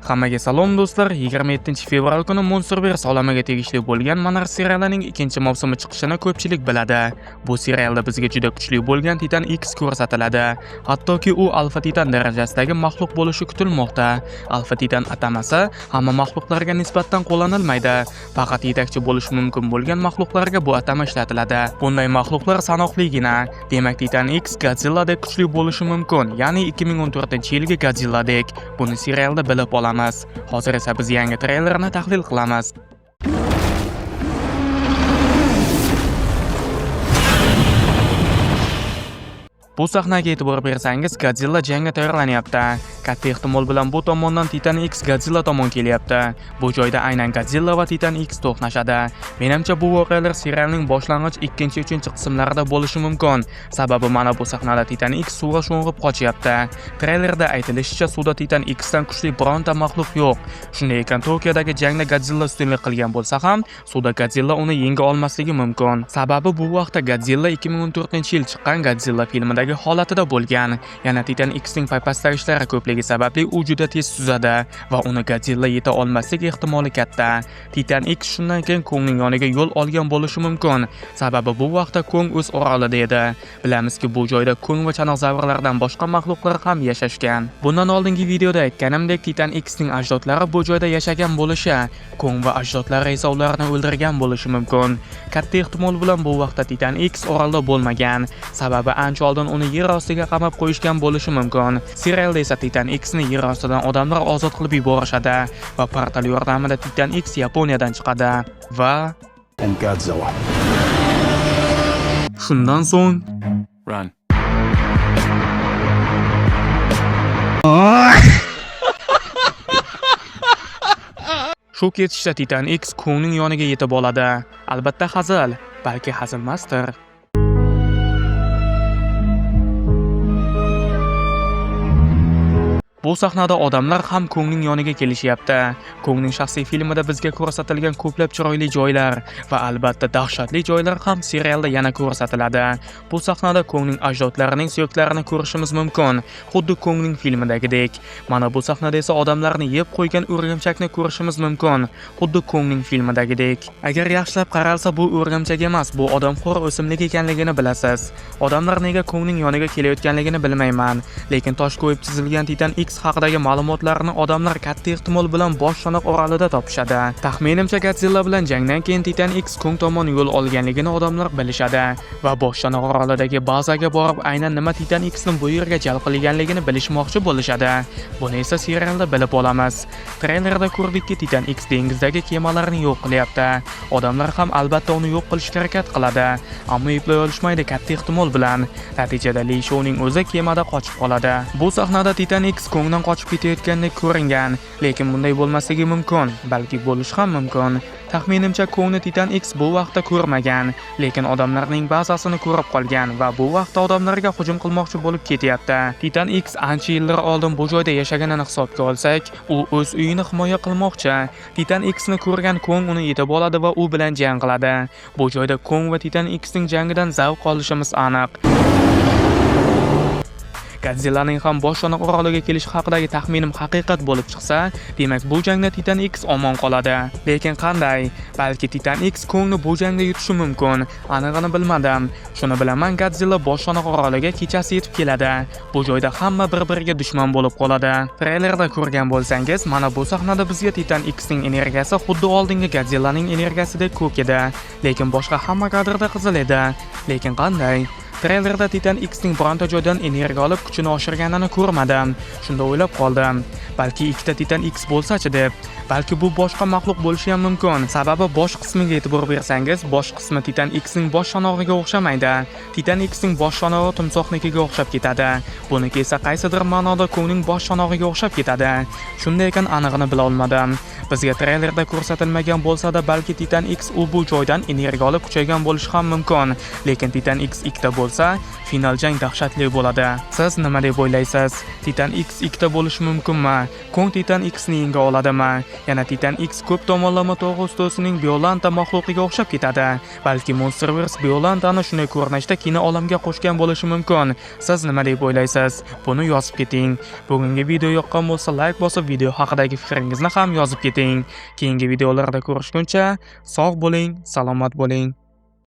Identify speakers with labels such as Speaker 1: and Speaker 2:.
Speaker 1: Hammaga salom do'stlar. 27-fevral kuni Monsterverse olamiga tegishli bo'lgan Monarch serialining ikkinchi mavsumi chiqishini ko'pchilik biladi. Bu serialda bizga juda kuchli bo'lgan Titan X ko'rsatiladi. Hattoki u Alpha Titan darajasidagi maxluq bo'lishi kutilmoqda. Alpha Titan atamasi hamma maxluqlarga nisbatan qo'llanilmaydi. Faqat yetakchi bo'lishi mumkin bo'lgan maxluqlarga bu atama ishlatiladi. Bunday maxluqlar sanoqligina. Demak, Titan X Godzilladek kuchli bo'lishi mumkin, ya'ni 2014-yilgi Godzilladek. Buni serialda bilib olamiz. Hozir esa biz yangi treylerni tahlil qilamiz. Bu sahnaga e'tibor bersangiz, Godzilla jangga tayyorlanyapti. Katta ehtimol bilan bu tomondan Titan X Godzilla tomon kelyapti. Bu joyda aynan Godzilla va Titan X to'qnashadi. Menimcha bu voqealar serialning boshlang'ich 2-3 qismlarida bo'lishi mumkin. Sababi mana bu sahnada Titan X suvga sho'ng'ib qochyapti. Treylerda aytilishicha, suvda Titan X dan kuchli bironta maxluq yo'q. Shunday ekan, Tokiodagi jangda Godzilla ustunlik qilgan bo'lsa ham, suvda Godzilla uni yenga olmasligi mumkin. Sababi bu vaqtda Godzilla 2014-yil chiqqan Godzilla filmidagi holatida bo'lgan. Yana Titan X'ning paypastagi ishlari ko'pligi sababli u juda tez suzadi va uni Godzilla yeta olmasligi ehtimoli katta. Titan X shundan keyin Kongning yoniga yo'l olgan bo'lishi mumkin. Sababi bu vaqtda Kong o'z orolida edi. Bilamizki, bu joyda Kong va chanoqzavrlardan boshqa maxluqlar ham yashashgan. Bundan oldingi videoda aytganimdek, Titan X'ning ajdodlari bu joyda yashagan bo'lishi, Kong va ajdodlari esa ularni o'ldirgan bo'lishi mumkin. Katta ehtimol bilan bu vaqtda Titan X orolda bo'lmagan. Sababi ancha oldin uni yer ostiga qamab qo'yishgan bo'lishi mumkin. Serialda esa Titan X'ni yer ostidan odamlar ozod qilib yuborishadi va portal yordamida Titan X Yaponiyadan chiqadi va shundan so'ng
Speaker 2: Run.
Speaker 1: shu ketishda Titan X Kongning yoniga yetib oladi. Albatta hazil, balki hazilmasdir. Bu sahnada odamlar ham Kongning yoniga kelishyapti. Kongning shaxsiy filmida bizga ko'rsatilgan ko'plab chiroyli joylar va albatta dahshatli joylar ham serialda yana ko'rsatiladi. Bu sahnada Kongning ajdodlarining suyaklarini ko'rishimiz mumkin, xuddi Kongning filmidagidek. Mana bu sahnada esa odamlarni yeb qo'ygan o'rgimchakni ko'rishimiz mumkin, xuddi Kongning filmidagidek. Agar yaxshilab qaralsa, bu o'rgimchak emas, bu odamxo'r o'simlik ekanligini bilasiz. Odamlar nega Kongning yoniga kelayotganligini bilmayman, lekin tosh qo'yib chizilgan Titan X haqidagi ma'lumotlarni odamlar katta ehtimol bilan bosh shanoq orolida topishadi. Taxminimcha, Godzilla bilan jangdan keyin Titan X Kong tomon yo'l olganligini odamlar bilishadi va bosh shanoq orolidagi bazaga borib aynan nima Titan X'ni bu yerga jalb qilganligini bilishmoqchi bo'lishadi. Buni esa serialda bilib olamiz. Treylerda ko'rdikki, Titan X dengizdagi kemalarni yo'q qilyapti. Odamlar ham albatta uni yo'q qilishga harakat qiladi, ammo eplay olishmaydi katta ehtimol bilan. Natijada Li Shouning o'zi kemada qochib qoladi. Bu sahnada Titan X Kongdan qochib ketayotgandek ko'ringan, lekin bunday bo'lmasligi mumkin, balki bo'lishi ham mumkin. Taxminimcha, Kongni Titan X bu vaqtda ko'rmagan, lekin odamlarning bazasini ko'rib qolgan va bu vaqtda odamlarga hujum qilmoqchi bo'lib ketyapti. Titan X ancha yillar oldin bu joyda yashaganini hisobga olsak, u o'z uyini himoya qilmoqchi. Titan X'ni ko'rgan Kong uni yetib oladi va u bilan jang qiladi. Bu joyda Kong va Titan X'ning jangidan zavq olishimiz aniq. Godzillaning ham bosh shanoq oroliga kelish haqidagi taxminim haqiqat bo'lib chiqsa, demak bu jangda Titan X omon qoladi. Lekin qanday? Balki Titan X Kongni bu jangda yutishi mumkin. Anig'ini bilmadim. Shuni bilaman, Godzilla bosh shanoq oroliga kechasi yetib keladi. Bu joyda hamma bir-biriga dushman bo'lib qoladi. Treylerda ko'rgan bo'lsangiz, mana bu sahnada bizga Titan X'ning energiyasi xuddi oldingi Godzillaning energiyasidek ko'k edi, lekin boshqa hamma kadrda qizil edi. Lekin qanday? Treylerda Titan X'ning bironta joydan energiya olib kuchini oshirganini ko'rmadim. Shunda o'ylab qoldim, balki ikkita Titan X bo'lsa-chi deb. Balki bu boshqa maxluq bo'lishi ham mumkin. Sababi bosh qismiga e'tibor bersangiz, bosh qismi Titan X'ning bosh shanog'iga o'xshamaydi. Titan X'ning bosh shanog'i timsohnikiga o'xshab ketadi. Buniki esa qaysidir ma'noda Kongning bosh shanog'iga o'xshab ketadi. Shunday ekan, anig'ini bila olmadim. Bizga treylerda ko'rsatilmagan bo'lsa-da, balki Titan X u bu joydan energiya olib kuchaygan bo'lishi ham mumkin. Lekin Titan X ikkita bo'lsa, final jang dahshatli bo'ladi. Siz nima deb o'ylaysiz? Titan X ikkita bo'lishi mumkinmi? Kong Titan X'ni yenga oladimi? Yana Titan X ko'p tomonlama tog' ustosining Biolanta maxluqiga o'xshab ketadi. Balki Monsterverse Biolantani shunday ko'rinishda kino olamiga qo'shgan bo'lishi mumkin. Siz nima deb o'ylaysiz? Buni yozib keting. Bugungi video yoqqan bo'lsa, like bosib, video haqidagi fikringizni ham yozib keting. Keyingi videolarda ko'rishguncha sog' bo'ling, salomat bo'ling.